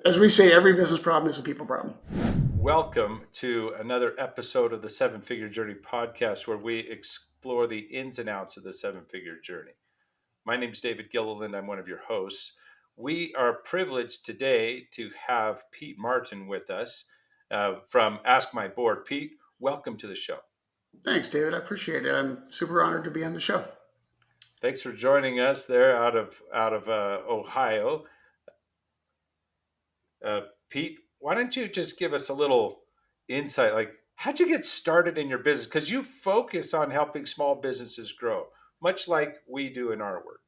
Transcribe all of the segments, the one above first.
As we say, every business problem is a people problem. Welcome to another episode of the Seven Figure Journey podcast, where we explore the ins and outs of the seven figure journey. My name is David Gilliland. I'm one of your hosts. We are privileged today to have Pete Martin with us from Ask My Board. Pete, welcome to the show. Thanks, David. I appreciate it. I'm super honored to be on the show. Thanks for joining us there out of Ohio. Uh, Pete, why don't you just give us a little insight? Like, how'd you get started in your business? Because you focus on helping small businesses grow, much like we do in our work.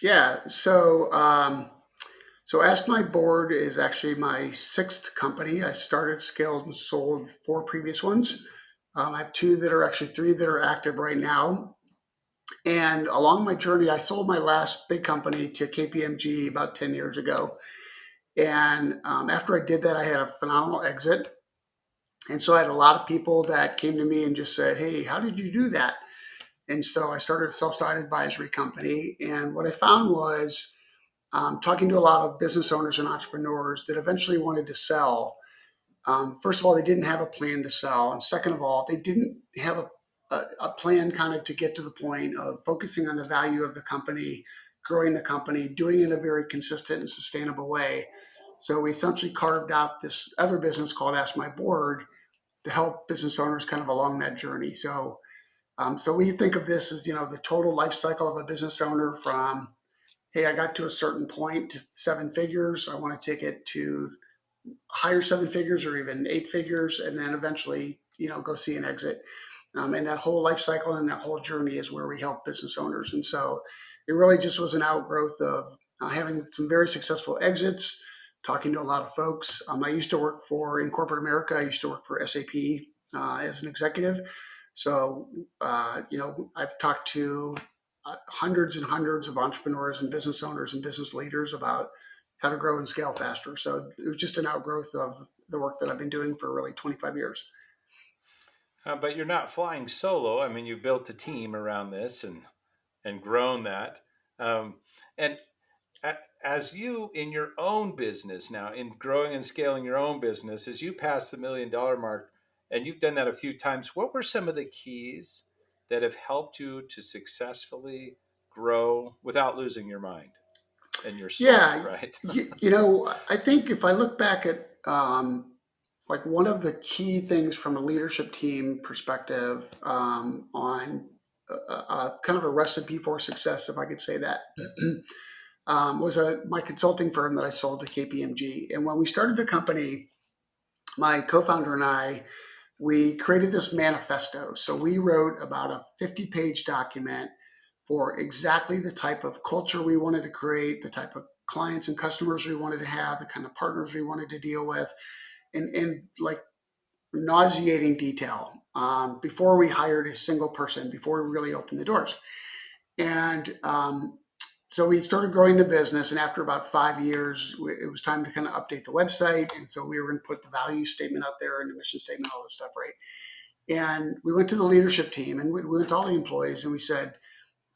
Yeah. So Ask My Board is actually my sixth company. I started, scaled, and sold four previous ones. I have two that are actually three that are active right now. And along my journey, I sold my last big company to KPMG about 10 years ago. And after I did that, I had a phenomenal exit. And so I had a lot of people that came to me and just said, "Hey, how did you do that?" And so I started a sell-side advisory company. And what I found was talking to a lot of business owners and entrepreneurs that eventually wanted to sell. First of all, they didn't have a plan to sell. And second of all, they didn't have a plan kind of to get to the point of focusing on the value of the company, growing the company, doing it in a very consistent and sustainable way. So we essentially carved out this other business called Ask My Board to help business owners kind of along that journey. So we think of this as, the total life cycle of a business owner from, hey, I got to a certain point, seven figures. I want to take it to higher seven figures or even eight figures, and then eventually, go see an exit. And that whole life cycle and that whole journey is where we help business owners. And so it really just was an outgrowth of having some very successful exits, talking to a lot of folks. I used to work in corporate America. I used to work for SAP as an executive. So, I've talked to hundreds and hundreds of entrepreneurs and business owners and business leaders about how to grow and scale faster. So it was just an outgrowth of the work that I've been doing for really 25 years. But you're not flying solo. I mean, you built a team around this and grown that. And as you in your own business now, in growing and scaling your own business, as you pass the $1 million mark, and you've done that a few times, what were some of the keys that have helped you to successfully grow without losing your mind and your soul, Yeah, right? I think if I look back at like one of the key things from a leadership team perspective on kind of a recipe for success, if I could say that, was my consulting firm that I sold to KPMG. And when we started the company, my co-founder and I, we created this manifesto. So we wrote about a 50-page document for exactly the type of culture we wanted to create, the type of clients and customers we wanted to have, the kind of partners we wanted to deal with, and like nauseating detail before we hired a single person, before we really opened the doors. And so we started growing the business, and after about 5 years, it was time to kind of update the website. And so we were going to put the value statement out there and the mission statement, all this stuff, right? And we went to the leadership team and we went to all the employees and we said,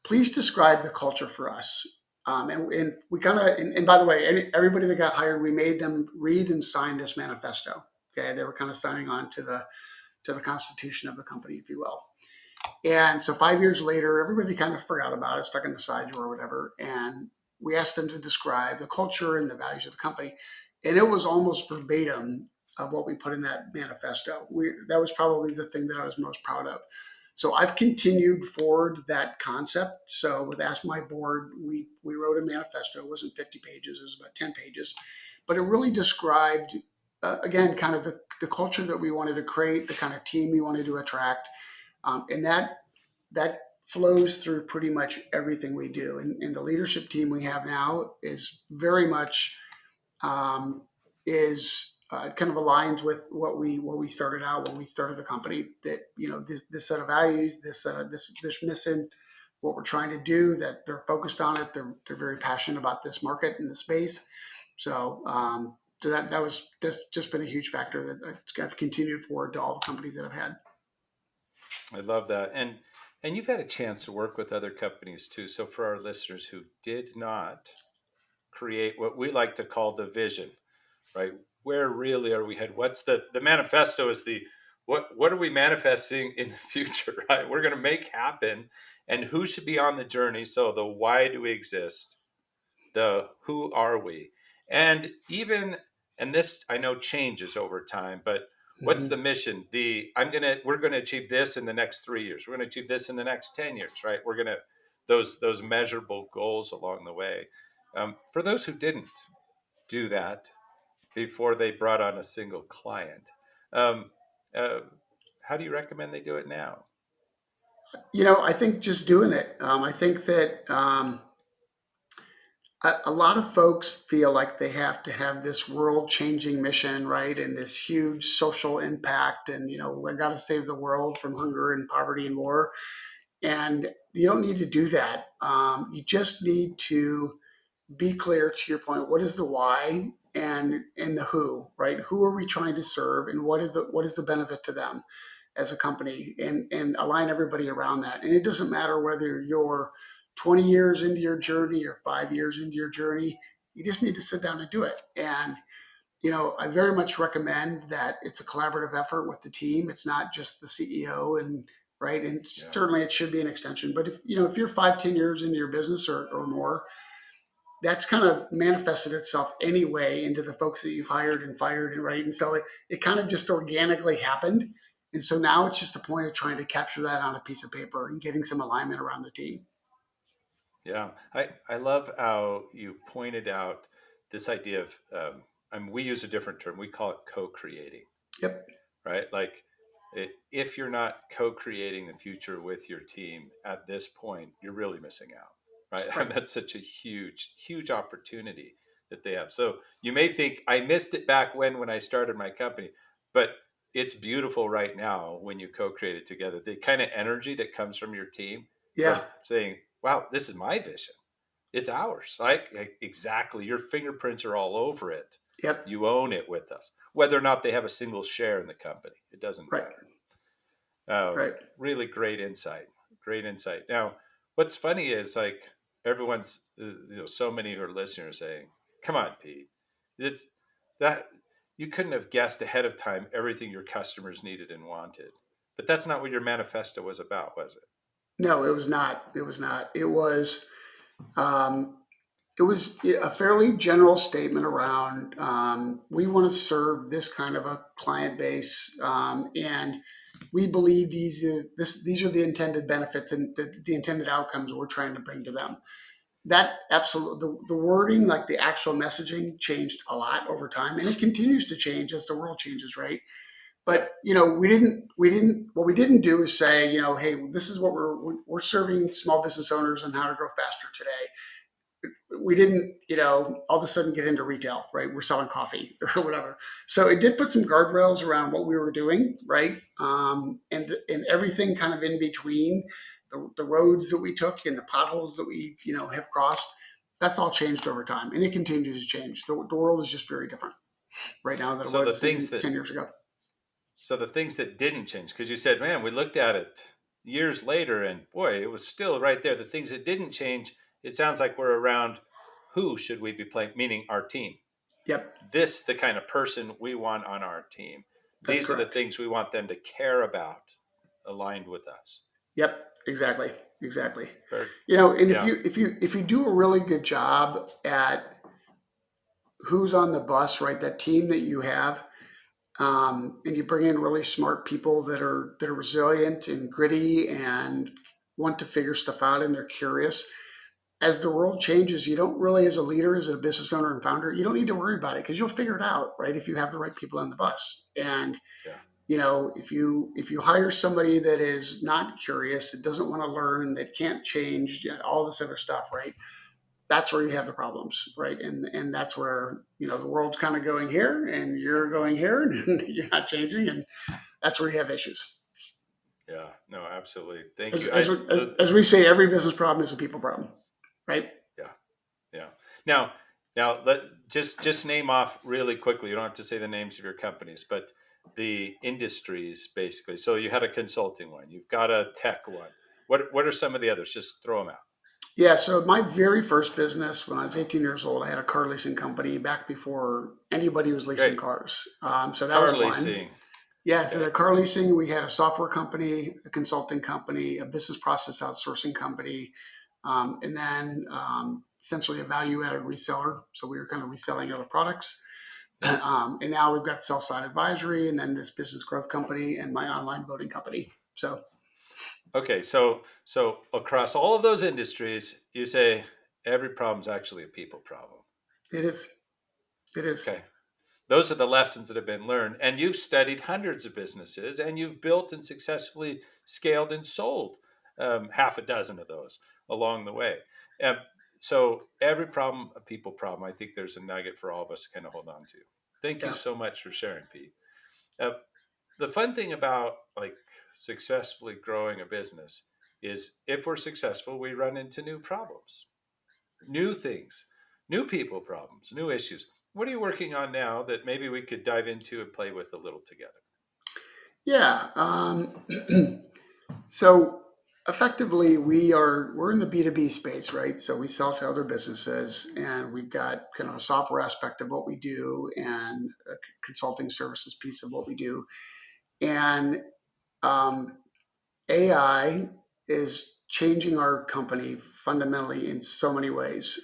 please describe the culture for us. And we kind of, and by the way, everybody that got hired, we made them read and sign this manifesto. Okay, they were kind of signing on to the constitution of the company, if you will. And so 5 years later, everybody kind of forgot about it, stuck in the side drawer or whatever. And we asked them to describe the culture and the values of the company. And it was almost verbatim of what we put in that manifesto. That was probably the thing that I was most proud of. So I've continued forward that concept. So with Ask My Board, we wrote a manifesto. It wasn't 50 pages, it was about 10 pages. But it really described, again, kind of the culture that we wanted to create, the kind of team we wanted to attract, and that flows through pretty much everything we do. And the leadership team we have now is very much um, is kind of aligns with what we started out when we started the company. That this set of values, this mission, what we're trying to do. That they're focused on it. They're very passionate about this market and the space. So that was just been a huge factor that I've continued forward to all the companies that I've had. I love that. And you've had a chance to work with other companies too. So for our listeners who did not create what we like to call the vision, right? Where really are we headed? What's the manifesto is the what are we manifesting in the future, right? We're going to make happen, and who should be on the journey. So the why do we exist, the who are we, and even, and this I know changes over time, but what's the Hmm. mission? The we're gonna achieve this in the next 3 years. We're gonna achieve this in the next 10 years, right? We're gonna those measurable goals along the way. For those who didn't do that before they brought on a single client, um, uh, how do you recommend they do it now? I think just doing it. I think that a lot of folks feel like they have to have this world changing mission, right? And this huge social impact. And, I got to save the world from hunger and poverty and war. And you don't need to do that. You just need to be clear to your point. What is the why and the who, right? Who are we trying to serve and what is the benefit to them as a company and align everybody around that. And it doesn't matter whether you're 20 years into your journey or 5 years into your journey, you just need to sit down and do it. And I very much recommend that it's a collaborative effort with the team. It's not just the CEO and right. And Yeah, certainly it should be an extension. But if you're 5, 10 years into your business or more, that's kind of manifested itself anyway into the folks that you've hired and fired and right. And so it kind of just organically happened. And so now it's just a point of trying to capture that on a piece of paper and getting some alignment around the team. yeah. I love how you pointed out this idea of I mean, we use a different term. We call it co-creating, Yep. right? Like, if you're not co-creating the future with your team at this point, you're really missing out, right? Right. And that's such a huge, huge opportunity that they have. So you may think I missed it back when I started my company, but it's beautiful right now when you co-create it together. The kind of energy that comes from your team, Yeah. from saying, "Wow, this is my vision. It's ours." Like, exactly. Your fingerprints are all over it. Yep. You own it with us. Whether or not they have a single share in the company, it doesn't Right. matter. Um, Right. really great insight. Great insight. Now, what's funny is like everyone's, so many who are listeners saying, "Come on, Pete, it's that you couldn't have guessed ahead of time everything your customers needed and wanted." But that's not what your manifesto was about, was it? No, it was not. It was not. Um, it was a fairly general statement around we want to serve this kind of a client base, and we believe these are the intended benefits and the intended outcomes we're trying to bring to them. That absolutely the wording, like the actual messaging, changed a lot over time, and it continues to change as the world changes, right? Yeah. But what we didn't do is say, hey, this is what we're serving small business owners and how to grow faster today. We didn't, all of a sudden get into retail, right? We're selling coffee or whatever. So it did put some guardrails around what we were doing, right? And everything kind of in between, the roads that we took and the potholes that we, have crossed. That's all changed over time, and it continues to change. The world is just very different right now than it So the was things even that 10 years ago. So the things that didn't change, because you said, man, we looked at it years later and boy, it was still right there. The things that didn't change, it sounds like we're around who should we be playing, meaning our team. Yep, The kind of person we want on our team. that's These are the correct. things we want them to care about, aligned with us. Yep, exactly, exactly. Very, And if yeah, you do a really good job at who's on the bus, right? That team that you have, and you bring in really smart people that are resilient and gritty and want to figure stuff out, and they're curious. As the world changes, you don't really, as a leader, as a business owner and founder, you don't need to worry about it because you'll figure it out, right? If you have the right people on the bus. And yeah, if you hire somebody that is not curious, that doesn't want to learn, that can't change, all this other stuff, right? That's where you have the problems, right? And that's where the world's kind of going here, and you're going here, and you're not changing, and that's where you have issues. yeah. No, absolutely. Thank As you. as, as, as we say, every business problem is a people problem, right? Yeah. Yeah. Now, let just name off really quickly. You don't have to say the names of your companies, but the industries basically. So you had a consulting one. You've got a tech one. What are some of the others? Just throw them out. Yeah, so my very first business when I was 18 years old, I had a car leasing company back before anybody was leasing Great. cars. So that was Car one. leasing. Yeah, so Okay. the car leasing, we had a software company, a consulting company, a business process outsourcing company, and then essentially a value added reseller. So we were kind of reselling other products. Yeah. And now we've got sell side advisory and then this business growth company and my online voting company. So Okay. So across all of those industries, you say every problem's actually a people problem. it is. It is. Okay. Those are the lessons that have been learned. And you've studied hundreds of businesses and you've built and successfully scaled and sold half a dozen of those along the way. Um, so every problem, a people problem. I think there's a nugget for all of us to kind of hold on to. Thank you Yeah. so much for sharing, Pete. Uh, the fun thing about like successfully growing a business is if we're successful, we run into new problems, new things, new people problems, new issues. What are you working on now that maybe we could dive into and play with a little together? Yeah. So effectively, we're in the B2B space, right? So we sell to other businesses, and we've got kind of a software aspect of what we do and a consulting services piece of what we do. And um, AI is changing our company fundamentally in so many ways.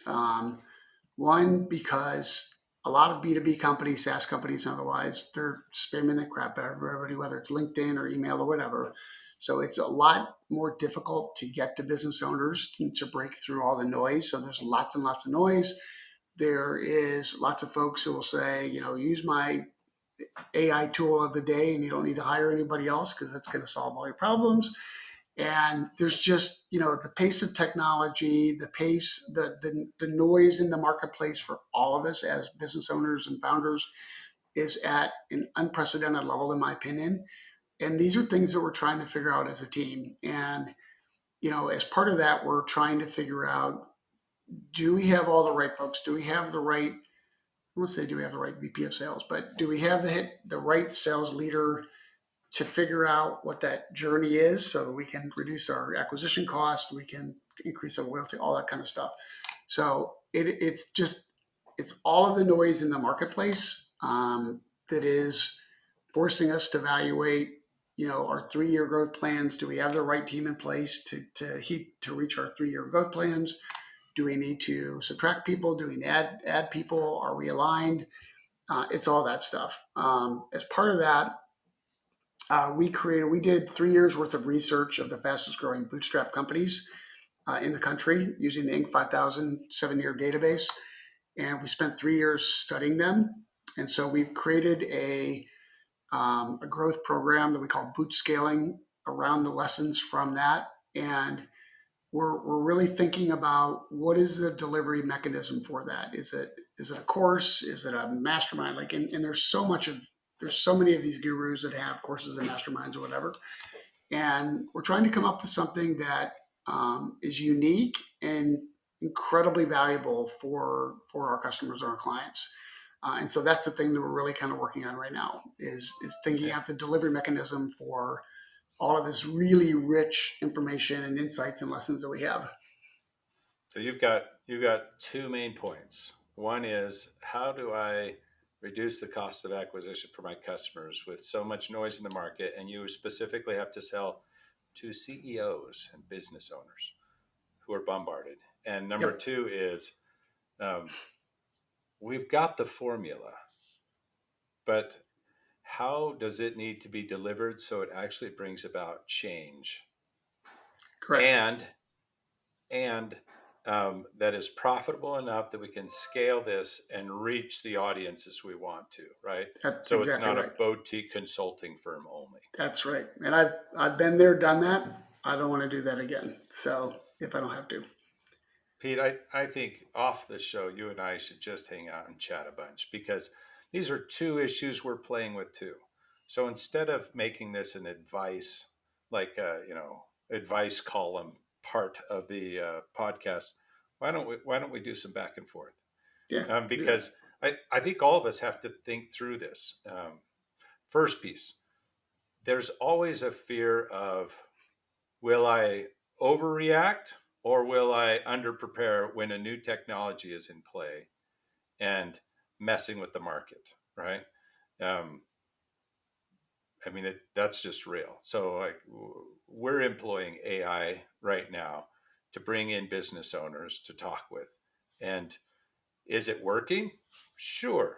One, because a lot of B2B companies, SaaS companies, and otherwise, they're spamming the crap out of everybody, whether it's LinkedIn or email or whatever. So it's a lot more difficult to get to business owners to break through all the noise. So there's lots and lots of noise. There is lots of folks who will say, use my AI tool of the day and you don't need to hire anybody else because that's going to solve all your problems. And there's just the pace of technology, the pace, the noise in the marketplace for all of us as business owners and founders is at an unprecedented level, in my opinion. And these are things that we're trying to figure out as a team. And as part of that, we're trying to figure out: do we have all the right folks? Do we have the right? Let's say, do we have the right VP of sales? But do we have the right sales leader to figure out what that journey is so we can reduce our acquisition cost, we can increase our loyalty, all that kind of stuff. So it's all of the noise in the marketplace that is forcing us to evaluate, our 3 year growth plans. Do we have the right team in place to reach our 3 year growth plans? Do we need to subtract people? Do we need to add people? Are we aligned? It's all that stuff. As part of that, we did 3 years worth of research of the fastest growing bootstrap companies in the country using the Inc. 5000 7 year database. And we spent 3 years studying them. And so we've created a growth program that we call boot scaling around the lessons from that. And we're really thinking about what is the delivery mechanism for that. Is it a course? Is it a mastermind? Like, and there's so many of these gurus that have courses and masterminds or whatever. And we're trying to come up with something that is unique and incredibly valuable for our customers and our clients. And so that's the thing that we're really kind of working on right now is thinking Okay. out the delivery mechanism for all of this really rich information and insights and lessons that we have. So you've got two main points. One is how do I reduce the cost of acquisition for my customers with so much noise in the market, and you specifically have to sell to CEOs and business owners who are bombarded. And number Yep, two is um, we've got the formula, but how does it need to be delivered so it actually brings about change correct. and and that is profitable enough that we can scale this and reach the audiences we want to, right? That's So it's exactly not a right. boutique consulting firm only. That's right. And I've been there, done that. I don't want to do that again. So if I don't have to. Pete, I think off the show, you and I should just hang out and chat a bunch because these are two issues we're playing with too. So instead of making this an advice, like advice column part of the podcast, why don't we do some back and forth? Yeah, do that. Because I think all of us have to think through this. First piece, there's always a fear of will I overreact or will I underprepare when a new technology is in play and messing with the market, right? Um, I mean, that's just real. So, like, we're employing AI right now to bring in business owners to talk with. And is it working? Sure.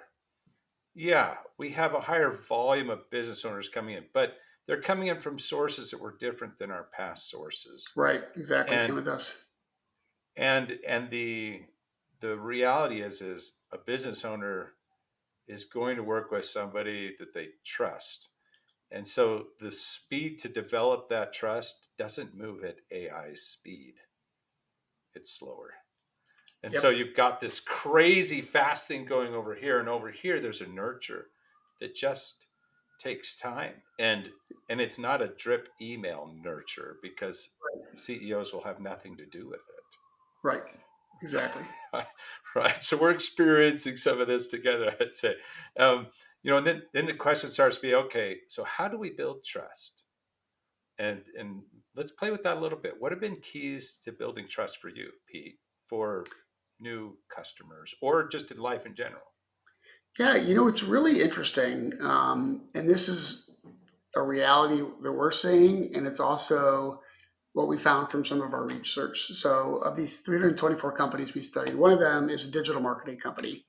Yeah, we have a higher volume of business owners coming in, but they're coming in from sources that were different than our past sources. Right. Exactly. Same And with us. the reality is a business owner is going to work with somebody that they trust. And so the speed to develop that trust doesn't move at AI's speed. It's slower. And so Yep. you've got this crazy fast thing going over here, and over here there's a nurture that just takes time. And it's not a drip email nurture because CEOs will have nothing to do with Right. Exactly. it. Right. So we're experiencing some of this together, I'd say. Um, and then the question starts to be, okay, so how do we build trust? And let's play with that a little bit. What have been keys to building trust for you, Pete, for new customers or just in life in general? Yeah. It's really interesting. And this is a reality that we're seeing. And it's also what we found from some of our research. So, of these 324 companies we studied, one of them is a digital marketing company.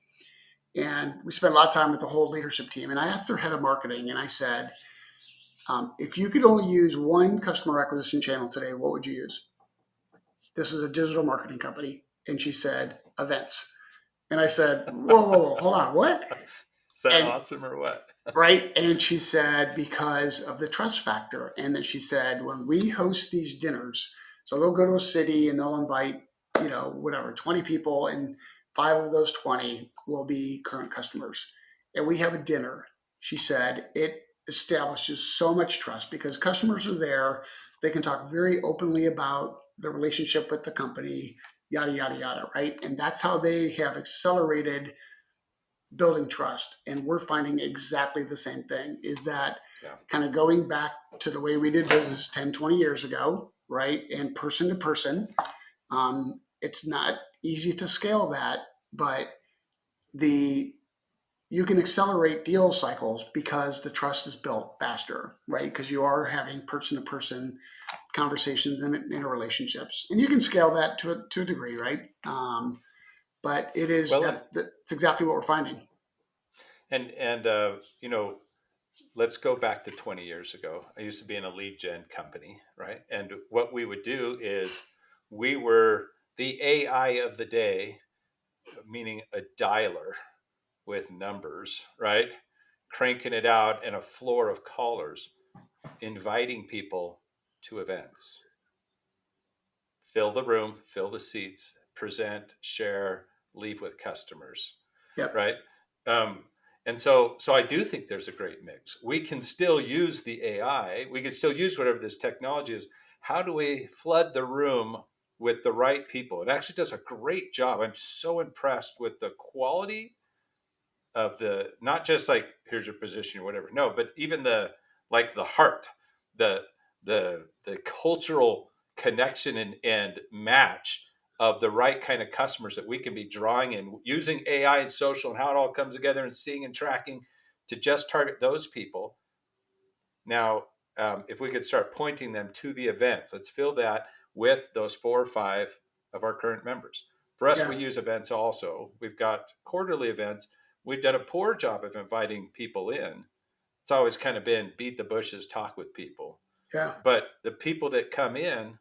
And we spent a lot of time with the whole leadership team. And I asked their head of marketing, and I said, if you could only use one customer acquisition channel today, what would you use? This is a digital marketing company. And she said, events. And I said, whoa, whoa, whoa, hold on, what? Is that And awesome or what? right. And she said, because of the trust factor. And then she said, when we host these dinners, so they'll go to a city and they'll invite, whatever, 20 people, and five of those 20 will be current customers. And we have a dinner. She said, it establishes so much trust because customers are there. They can talk very openly about the relationship with the company, yada, yada, yada, right? And that's how they have accelerated building trust. And we're finding exactly the same thing, is that Yeah. kind of going back to the way we did business 10, 20 years ago, right? And person to person. It's not easy to scale that, but the you can accelerate deal cycles because the trust is built faster, right? Because you are having person to person conversations and interrelationships, and you can scale that to a degree, right? But Well, that's exactly what we're finding. and let's go back to 20 years ago. I used to be in a lead gen company, right? And what we would do is we were the AI of the day, meaning a dialer with numbers, right? Cranking it out and a floor of callers, inviting people to events. Fill the room, fill the seats, present, share, leave with customers, Yep. right? Um, and so I do think there's a great mix. We can still use the AI. We can still use whatever this technology is. How do we flood the room with the right people? It actually does a great job. I'm so impressed with the quality of the, not just like here's your position or whatever, no, but even the, like, the heart, the the cultural connection and match of the right kind of customers that we can be drawing in using AI and social and how it all comes together and seeing and tracking to just target those people. Now, if we could start pointing them to the events, let's fill that with those 4 or 5 of our current members. For us, we Yeah. use events also. We've got quarterly events. We've done a poor job of inviting people in. It's always kind of been beat the bushes, talk with people. Yeah. But the people that come in,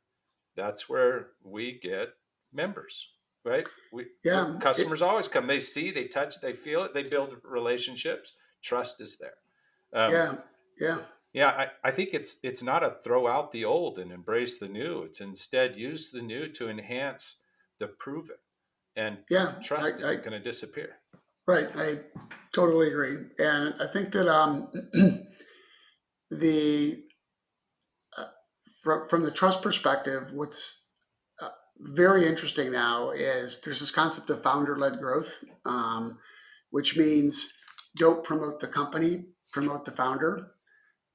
that's where we get members, right? We Yeah. customers always come. They see, they touch, they feel it, they build relationships. Trust is there. Um, Yeah. Yeah. yeah, I think it's not a throw out the old and embrace the new. It's instead use the new to enhance the proven, and Yeah. trust isn't going to disappear. Right. I totally agree. And I think that the uh, from the trust perspective, what's uh, very interesting now is there's this concept of founder led growth, which means don't promote the company, promote the founder.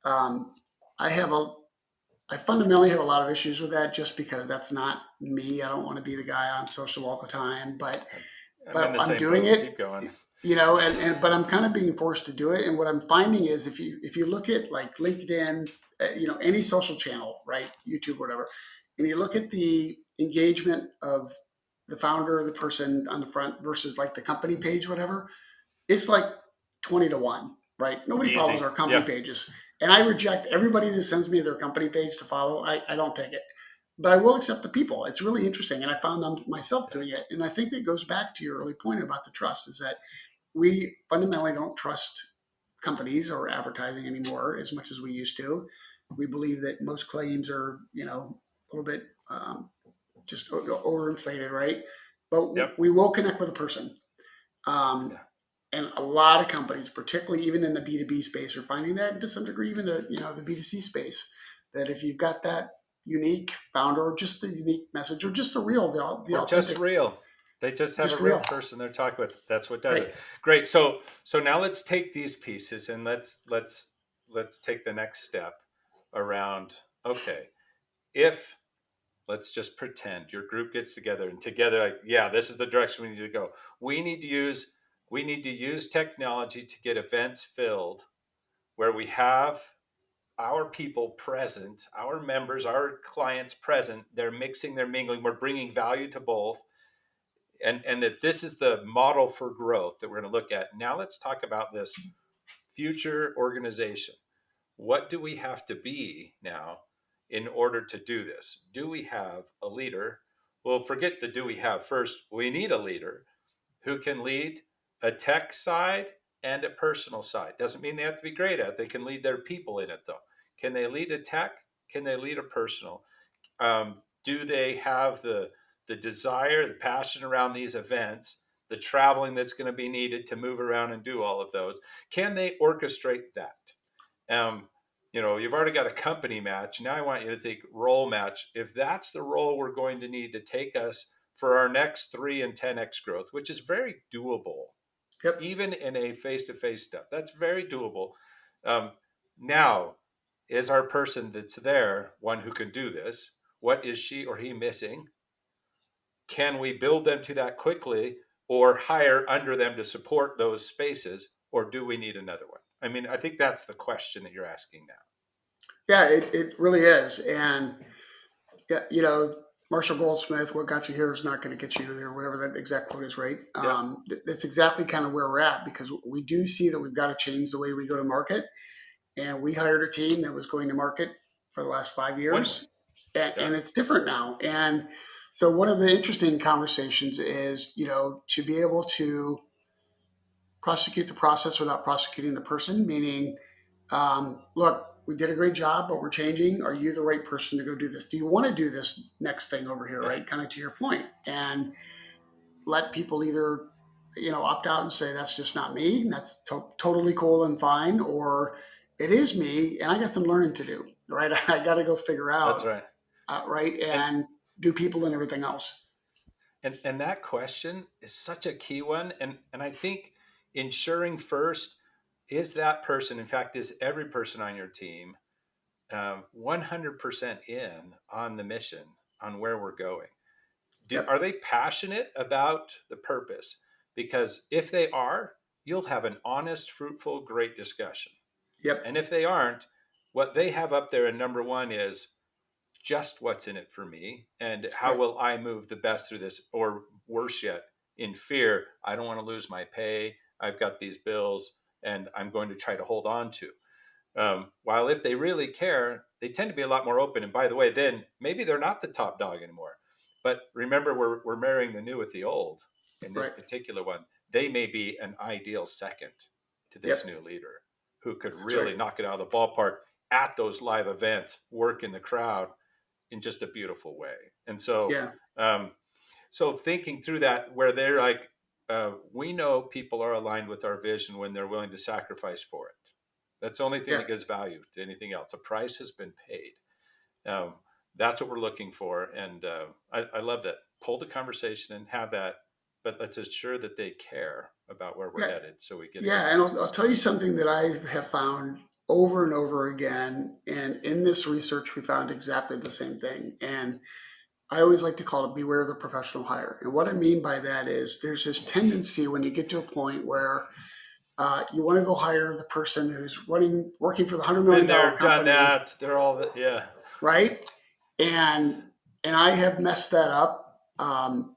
Um, I have I fundamentally have a lot of issues with that just because that's not me. I don't want to be the guy on social all the time, I'm in but the I'm same doing boat. it, Keep going. and but I'm kind of being forced to do it. And what I'm finding is if you look at like LinkedIn, any social channel, right, YouTube, whatever, and you look at the engagement of the founder, the person on the front versus like the company page, whatever, it's like 20 to 1, right? Nobody follows Easy. our company Yeah. pages. And I reject everybody that sends me their company page to follow. I don't take it. But I will accept the people. It's really interesting. And I found them myself Yeah. doing it. And I think that goes back to your early point about the trust is that we fundamentally don't trust companies or advertising anymore as much as we used to. We believe that most claims are, a little bit just overinflated, right? Yep. But we will connect with a person. Um, Yeah. and a lot of companies, particularly even in the B2B space, are finding that to some degree, even the B2C space, that if you've got that unique founder or just the unique message or just the real, the Or just authentic, real. They just have a just real real, person they're talking with. That's what does right? it. Great. So now let's take these pieces and let's take the next step around. Okay, if let's just pretend your group gets together and together, like, yeah, this is the direction we need to go. We need to use we need to use technology to get events filled where we have our people present, our members, our clients present. They're mixing, they're mingling. We're bringing value to both, and that this is the model for growth that we're going to look at. Now let's talk about this future organization. What do we have to be now in order to do this? Do we have a leader? Well, forget the do we have first. We need a leader who can lead a tech side and a personal side. Doesn't mean they have to be great at it. They can lead their people in it though. Can they lead a tech? Can they lead a personal? Do they have the desire, the passion around these events, the traveling that's going to be needed to move around and do all of those? Can they orchestrate that? Um, you've already got a company match. Now I want you to think role match. If that's the role we're going to need to take us for our next 3 and 10x growth, which is very doable, Yep, even in a face-to-face stuff, that's very doable. Um, Now, is our person that's there one who can do this? What is she or he missing? Can we build them to that quickly or hire under them to support those spaces? Or do we need another one? I mean, I think that's the question that you're asking now. yeah, it really is. And yeah, Marshall Goldsmith, "What got you here is not going to get you there," whatever that exact quote is, right? Yep. That's exactly kind of where we're at because we do see that we've got to change the way we go to market. And we hired a team that was going to market for the last five One way. years, and Yep. it's different now. And so, one of the interesting conversations is, to be able to prosecute the process without prosecuting the person, meaning, look, we did a great job, but we're changing. Are you the right person to go do this? Do you want to do this next thing over here, Yeah. right? Kind of to your point, and let people either opt out and say that's just not me, and that's totally cool and fine, or it is me and I got some learning to do, right? I got to go figure That's out, right. right, And and do people and everything else. and that question is such a key one. And I think ensuring first, is that person, in fact, is every person on your team 100% in on the mission, on where we're going? Are Yep, they passionate about the purpose? Because if they are, you'll have an honest, fruitful, great discussion. yep, And if they aren't, what they have up there in number one is just what's in it for me and how right, will I move the best through this, or worse yet, in fear, I don't want to lose my pay, I've got these bills and I'm going to try to hold on to. While if they really care, they tend to be a lot more open. And by the way, then maybe they're not the top dog anymore. But remember, we're marrying the new with the old in this right, particular one. They may be an ideal second to this yep, new leader who could that's right, really knock it out of the ballpark at those live events, work in the crowd in just a beautiful way. And yeah, um, so thinking through that, where they're like, we know people are aligned with our vision when they're willing to sacrifice for it. That's the only thing yeah, that gives value to anything else. A price has been paid. Um, that's what we're looking for. And I love that. Pull the conversation and have that, but let's ensure that they care about where we're yeah, headed so we get a good, yeah. And honest I'll tell you discussion. something that I have found. over and over again. And in this research, we found exactly the same thing. And I always like to call it beware the professional hire. And what I mean by that is there's this tendency when you get to a point where you want to go hire the person who's working for the $100 Been million there, done company, that. They're all yeah. right? And I have messed that up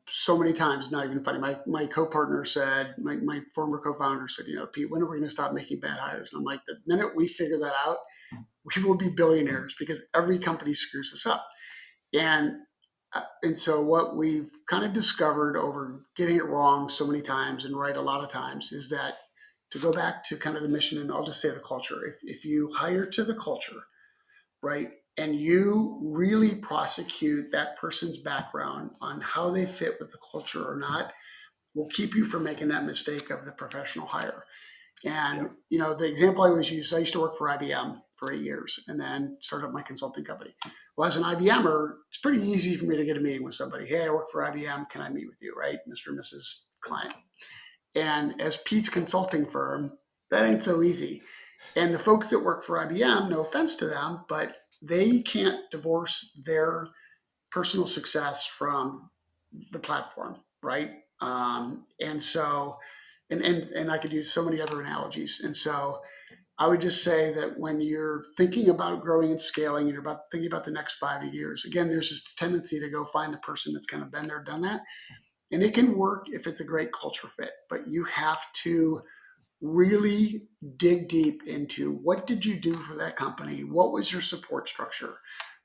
so many times. Not even funny. My co-partner said, my former co-founder said, Pete, when are we going to stop making bad hires? And I'm like, the minute we figure that out, we will be billionaires because every company screws us up. And so what we've kind of discovered over getting it wrong so many times and right a lot of times is that to go back to kind of the mission, and I'll just say the culture. If you hire to the culture, right, and you really prosecute that person's background on how they fit with the culture or not, will keep you from making that mistake of the professional hire. And Yep. the example I always use, I used to work for IBM for 8 years and then started up my consulting company. Well, as an IBMer, it's pretty easy for me to get a meeting with somebody. Hey, I work for IBM. Can I meet with you? Right, Mr. and Mrs. Client. And as Pete's consulting firm, that ain't so easy. And the folks that work for IBM, no offense to them, but they can't divorce their personal success from the platform, right? And so, and I could use so many other analogies. And so, I would just say that when you're thinking about growing and scaling, and you're thinking about the next 5 years, again, there's this tendency to go find the person that's kind of been there, done that, and it can work if it's a great culture fit. But you have to really dig deep into what did you do for that company? What was your support structure?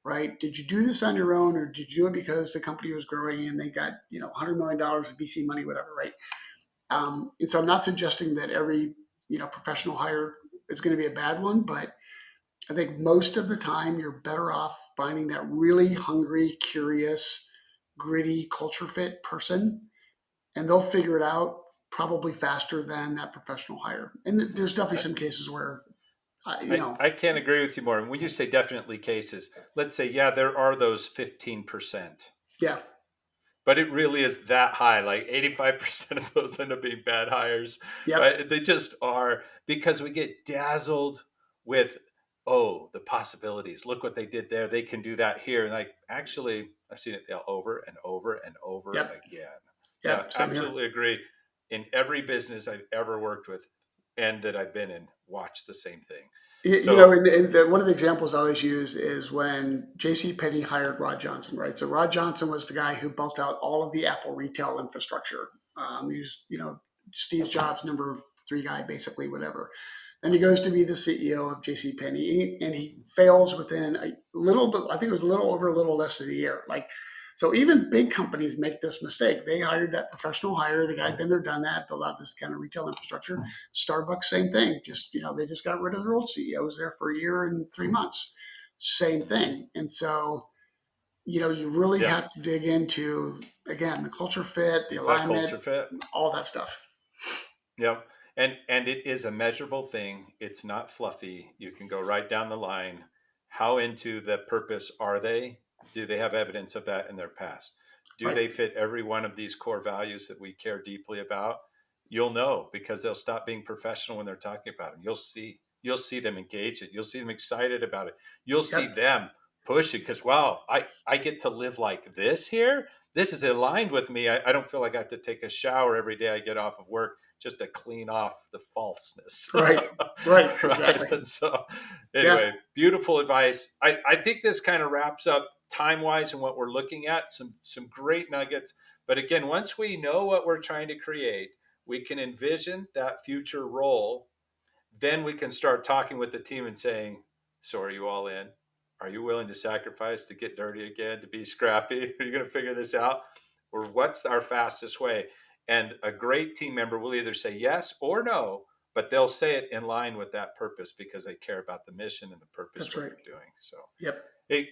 Right? Did you do this on your own, or did you do it because the company was growing and they got $100 million of VC money, whatever? Right? And so I'm not suggesting that every professional hire is going to be a bad one, but I think most of the time you're better off finding that really hungry, curious, gritty culture fit person, and they'll figure it out probably faster than that professional hire. And there's definitely I, some cases where, I, I can't agree with you more. And when you say definitely cases, let's say, yeah, there are those 15%. yeah, But it really is that high. Like 85% of those end up being bad hires, yep, right? They just are because we get dazzled with, oh, the possibilities. Look what they did there. They can do that here. And like, actually, I've seen it fail over and over and over yep, again. Yeah, yep, same here. absolutely agree. In every business I've ever worked with and that I've been in, watch the same thing. So, And one of the examples I always use is when J.C. Penney hired Rod Johnson, right? So Rod Johnson was the guy who built out all of the Apple retail infrastructure. He was, Steve Jobs' number three guy, basically, whatever. Then he goes to be the CEO of J.C. Penney, and he fails within a little bit. I think it was a little over a little less than a year. Like, so even big companies make this mistake. They hired that professional hire, the guy had been there, done that, built out this kind of retail infrastructure. Starbucks, same thing. Just they just got rid of their old CEO. I was there for a year and 3 months. Same thing. And so you really yeah, have to dig into again the culture fit, the it's that alignment, culture fit. all that stuff. Yep. And it is a measurable thing. It's not fluffy. You can go right down the line. How into the purpose are they? Do they have evidence of that in their past? Do Right. they fit every one of these core values that we care deeply about? You'll know because they'll stop being professional when they're talking about them. You'll see. You'll see them engage it. You'll see them excited about it. You'll see Yep. them push it because wow, I get to live like this here. This is aligned with me. I don't feel like I have to take a shower every day I get off of work just to clean off the falseness. Right. Right. Right. Exactly. And so, Yeah. anyway, beautiful advice. I think this kind of wraps up time wise and what we're looking at. Some great nuggets. But again, once we know what we're trying to create, we can envision that future role. Then we can start talking with the team and saying, so are you all in? Are you willing to sacrifice to get dirty again, to be scrappy? Are you going to figure this out? Or what's our fastest way? And a great team member will either say yes or no, but they'll say it in line with that purpose because they care about the mission and the purpose That's what right. they're doing. So, Yep. hey,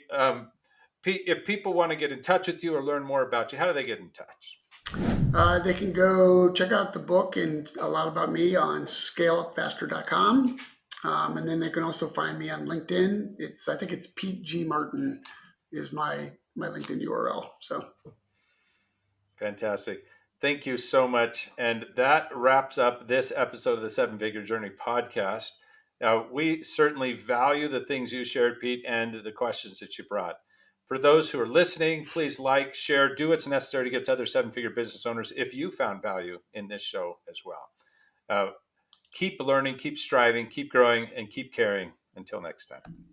Pete, if people want to get in touch with you or learn more about you, how do they get in touch? They can go check out the book and a lot about me on scaleupfaster.com. And then they can also find me on LinkedIn. I think it's Pete G. Martin is my LinkedIn URL. So Fantastic. Thank you so much. And that wraps up this episode of the Seven Figure Journey podcast. We certainly value the things you shared, Pete, and the questions that you brought. For those who are listening, please like, share, do what's necessary to get to other seven-figure business owners if you found value in this show as well. Uh, keep learning, keep striving, keep growing, and keep caring. Until next time.